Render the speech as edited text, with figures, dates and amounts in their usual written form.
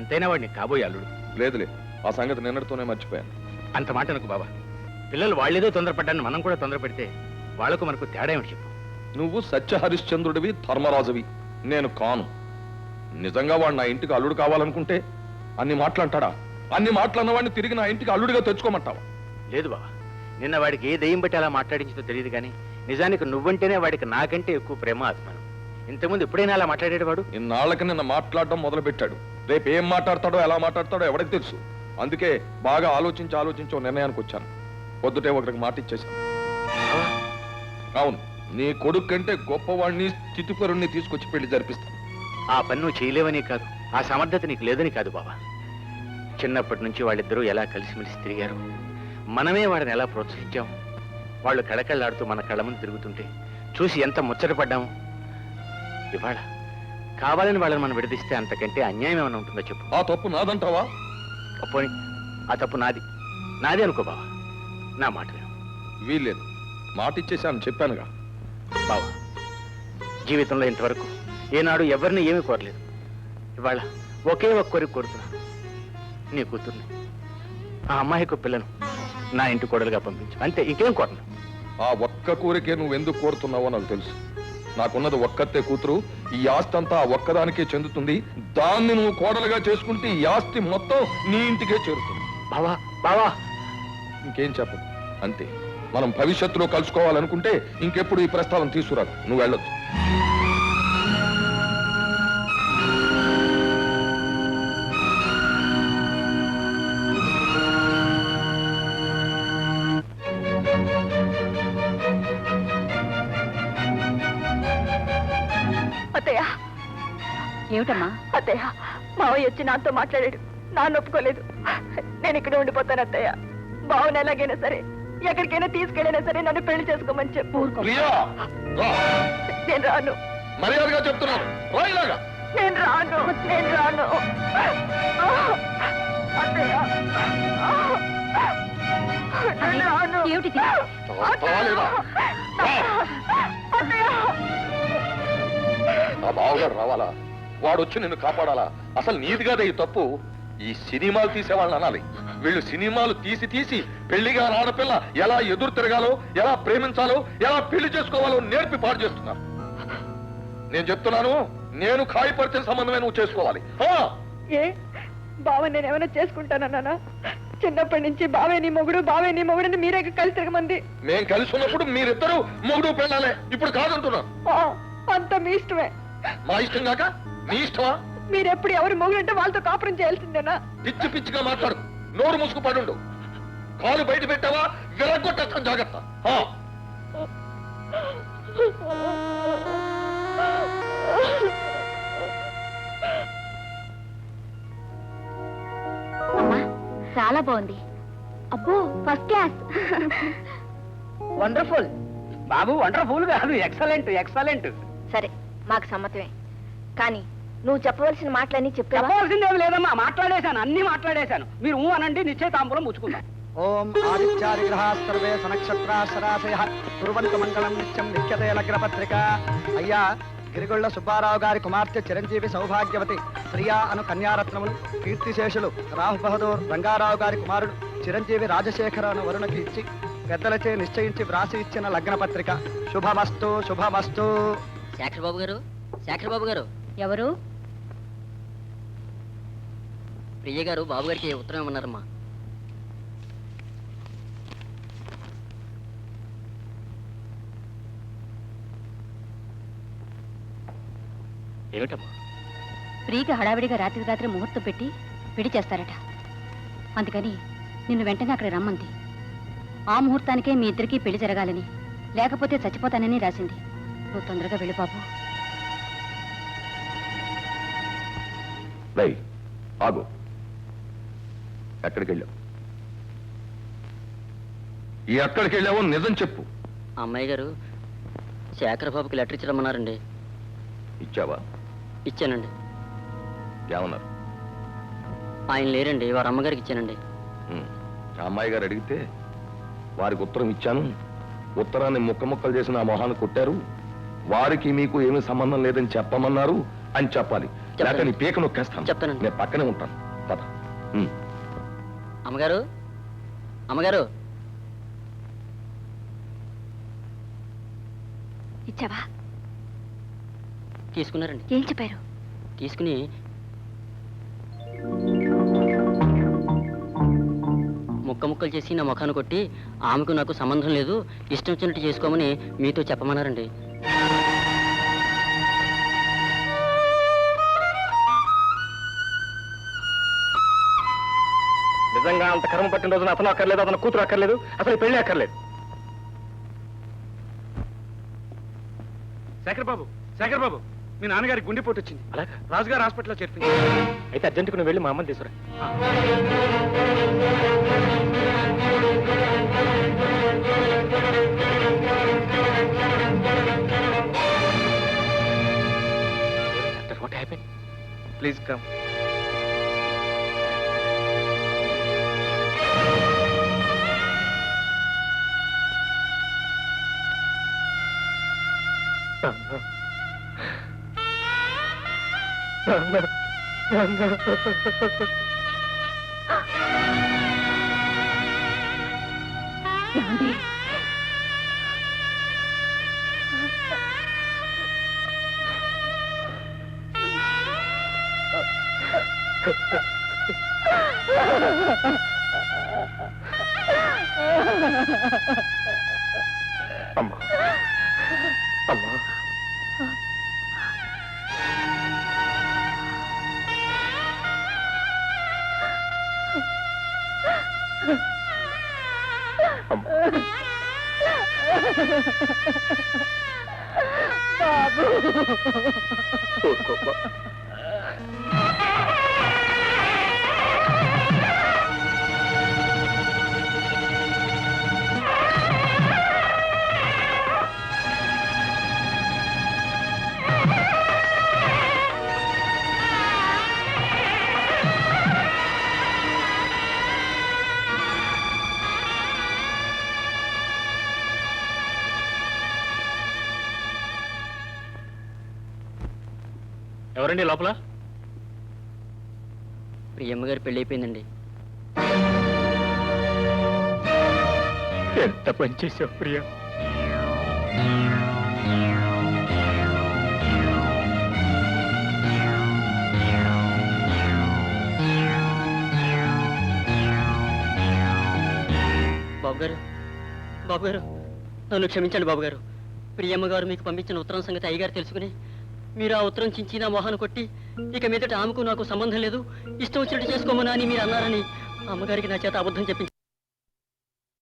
అంతైనా వాడిని కాబోయే అల్లుడు. లేదులే, ఆ సంగతి నిన్నటితోనే మర్చిపోయాను. అంత మాట అనుకు బాబా. పిల్లలు వాళ్ళేదో తొందరపడ్డాన్ని మనం కూడా తొందర పెడితే వాళ్లకు మనకు తేడా ఏమిటి చెప్పు. నువ్వు సత్య హరిశ్చంద్రుడివి, ధర్మరాజువి, నేను కాను. నిజంగా వాడు నా ఇంటికి అల్లుడు కావాలనుకుంటే అన్ని మాటలంటాడా? అన్ని మాటలన్న వాడిని తిరిగి నా ఇంటికి అల్లుడిగా తెచ్చుకోమంటావా? లేదు బాబా, నిన్న వాడికి ఏ దయ్యం బట్టి అలా మాట్లాడించిందో తెలియదు కానీ నిజానికి నువ్వంటేనే వాడికి నాకంటే ఎక్కువ ప్రేమ అభిమానం. ఇంతకుముందు ఎప్పుడైనా అలా మాట్లాడేడు వాడు? ఇన్నాళ్ళకి నిన్న మాట్లాడడం మొదలు పెట్టాడు. రేపు ఏం మాట్లాడతాడో ఎలా మాట్లాడతాడో ఎవరికి తెలుసు. అందుకే బాగా ఆలోచించి నిర్ణయానికి వచ్చాను. పొద్దుటే ఒకరికి మాట ఇచ్చేశాను. అవును, నీ కొడుకు కంటే గొప్పవాడిని, స్థితిపరుణ్ణి తీసుకొచ్చి పెళ్లి జరిపిస్తాను. ఆ పని నువ్వు చేయలేవని కాదు, ఆ సమర్థత నీకు లేదని కాదు బాబా. చిన్నప్పటి నుంచి వాళ్ళిద్దరూ ఎలా కలిసిమెలిసి తిరిగారు, మనమే వాడిని ఎలా ప్రోత్సహించాం. వాళ్ళు కళకళ్ళాడుతూ మన కళ్ళ ముందు తిరుగుతుంటే చూసి ఎంత ముచ్చటపడ్డాము. ఇవాళ కావాలని వాళ్ళని మనం విడదీస్తే అంతకంటే అన్యాయం ఏమైనా ఉంటుందో చెప్పు. ఆ తప్పు నాదంటావా? పోనీ ఆ తప్పు నాది అనుకో బావా. నా మాట వీల్లేదు, మాట ఇచ్చేసాను చెప్పానుగా. బావా, జీవితంలో ఇంతవరకు ఏనాడు ఎవరిని ఏమీ కోరలేదు. ఇవాళ ఒకే ఒక్క కోరిక కోరుతున్నా, నీ కూతుర్ని, ఆ అమ్మాయికి పిల్లను నా ఇంటి కోడలుగా పంపించు. అంతే, ఇంకేం కోరను. ఆ ఒక్క కోరికే నువ్వెందుకు కోరుతున్నావో నాకు తెలుసు. నాకున్నది ఒక్కతే కూతురు. ఈ ఆస్తి అంతా ఆ ఒక్కదానికే చెందుతుంది. దాన్ని నువ్వు కోడలుగా చేసుకుంటే ఈ ఆస్తి మొత్తం నీ ఇంటికే చేరుతుంది. బావా బావా, ఇంకేం చెప్పదు. అంతే, మనం భవిష్యత్తులో కలుసుకోవాలనుకుంటే ఇంకెప్పుడు ఈ ప్రస్తావన తీసుకురాదు. నువ్వు వెళ్ళొద్దు. అత్తయ్య, ఏమిటమ్మా? అత్తయ్య, మావయ్య వచ్చి నాతో మాట్లాడాడు. నాన్న ఒప్పుకోలేదు. నేను ఇక్కడ ఉండిపోతాను అత్తయ్య. బావని ఎలాగైనా సరే, ఎక్కడికైనా తీసుకెళ్ళైనా సరే నన్ను పెళ్లి చేసుకోమని చెప్పు. నేను రాను. మర్యాదగా చెప్తున్నాను, నేను రాను. అత్తయ్య, నేను రాను. ఏమిటి? ఆ బావగారు రావాలా? వాడు వచ్చి నిన్ను కాపాడాలా? అసలు నీది కాదే ఈ తప్పు. ఈ సినిమాలు తీసేవాళ్ళని అనాలి. వీళ్ళు సినిమాలు తీసి పెళ్లిగా ఆడపిల్ల ఎలా ఎదురు తిరగాలో, ఎలా ప్రేమించాలో, ఎలా పెళ్లి చేసుకోవాలో నేర్పి పాడు చేస్తున్నారు. నేను చెప్తున్నాను, నేను ఖాయపరిచిన సంబంధమే నువ్వు చేసుకోవాలి. ఏ బావ, నేను ఏమైనా చేసుకుంటానన్నా? చిన్నప్పటి నుంచి బావే నీ మొగుడు మీరే కలిసి తిరగమంది. మేం కలిసి ఉన్నప్పుడు మీరిద్దరూ మొగుడు పెళ్ళాలే. ఇప్పుడు కాదంటున్నాను. అంత మీ ఇష్టమే. మా ఇష్టం కాక నీ ఇష్టమా? మీరెప్పుడు ఎవరు మొగుడంటే వాళ్ళతో కాపురం చేయాల్సిందేనా? పిచ్చిగా మాట్లాడు. నోరు మూసుకు పడుండు. కాలు బయట పెట్టావా విరగొట్టేస్తాను, జాగ్రత్త. అమ్మా, చాలా బాగుంది. అబ్బో, ఫస్ట్ క్లాస్. వండర్ఫుల్ బాబు, వండర్ఫుల్ కాదు, ఎక్సలెంట్. సరే, మాకు సమ్మతమే. కానీ నువ్వు చెప్పవలసిన మాటలన్నీ చెప్పావా? చెప్పవలసిందేమి లేదమ్మా, మాట్లాడేశాను, అన్ని మాట్లాడేశాను. మీరు అనండి, నిశ్చయితాంబూలం ముచ్చుకుందాం. ఓం ఆదిత్యాదిగ్రహా సర్వే సనక్షత్రాశరాశయ కుర్వంతు మంగళం నిత్యం లిఖ్యతే లగ్నపత్రిక. అయ్యా, గిరిగొళ్ళ సుబ్బారావు గారి కుమార్తె చిరంజీవి సౌభాగ్యవతి ప్రియా అను కన్యారత్నములు, కీర్తిశేషులు రాహు బహదూర్ రంగారావు గారి కుమారుడు చిరంజీవి రాజశేఖర అను వరుణకి ఇచ్చి పెద్దలచే నిశ్చయించి వ్రాసి ఇచ్చిన లగ్నపత్రిక. శుభమస్తు. శేఖర్ బాబు గారు. ఎవరు? ప్రియ గారు బాబు గారికి ఉత్తరం ఇవ్వన్నారమ్మా. ఏమిటమ్మా? ప్రియకి హడావిడిగా రాత్రి ముహూర్తం పెట్టి పెళ్లి చేస్తారట. అందుకని నిన్ను వెంటనే అక్కడ రమ్మంది. ఆ ముహూర్తానికే మీ ఇద్దరికీ పెళ్లి జరగాలని, లేకపోతే చచ్చిపోతానని రాసింది. నువ్వు తొందరగా వెళ్ళి బాబు. ఆగు. ఎక్కడికి వెళ్ళావో నిజం చెప్పు. అమ్మాయి గారు శేఖర్ బాబుకి లెటర్ ఇచ్చిరమ్మన్నారండి. ఇచ్చావా? ఇచ్చానండి. ఏమన్నారు? ఆయన లేరండి, వారి అమ్మగారికి ఇచ్చానండి. అమ్మాయి గారు అడిగితే వారికి ఉత్తరం ఇచ్చాను, ఉత్తరాన్ని ముక్కలు చేసిన ఆ మొహాన్ని కొట్టారు, వారికి మీకు ఏమీ సంబంధం లేదని చెప్పమన్నారు అని చెప్పాలి. లేకపోతే నీ పీక నొక్కేస్తాను. చెప్తానండి. నేను పక్కనే ఉంటాను. పద. ఉమ్. అమ్మగారు అమ్మగారు ఇచ్చావా? తీసుకున్నారండి. ఏం చెప్పారు? తీసుకుని ముక్కలు చేసి నా ముఖాన్ని కొట్టి ఆమెకు నాకు సంబంధం లేదు, ఇష్టం వచ్చినట్టు చేసుకోమని మీతో చెప్పమన్నారండి. నిజంగా అంత కర్మ పట్టిన రోజున అతను అక్కర్లేదు, అతను కూతురు అక్కర్లేదు, అసలు పెళ్లి అక్కర్లేదు. శేఖర్ బాబు మీ నాన్నగారికి గుండెపోటు వచ్చింది. అలాగా? రాజుగారు హాస్పిటల్లో చేర్పింది. అయితే అర్జెంటుకు నువ్వు వెళ్ళి మా అమ్మని తీసుకురా. What happened? Please come. ఏమండి? అమ్మా అమ్మా ఎవరండి లోపల? ప్రియమ్మ గారు పెళ్లి అయిపోయిందండి. ఎంత పని చేసావు ప్రియా. బాబు గారు నన్ను క్షమించండి బాబు గారు. ప్రియమ్మ గారు మీకు పంపించిన ఉత్తరం సంగతి అయ్యగారు తెలుసుకుని మీరు ఆ ఉత్తరం చించి నా మొహాన్ని కొట్టి ఇక మీదట ఆమెకు నాకు సంబంధం లేదు, ఇష్టం వచ్చినట్టు చేసుకోమని మీరు అన్నారని అమ్మగారికి నా చేత అబద్ధం చెప్పించారు.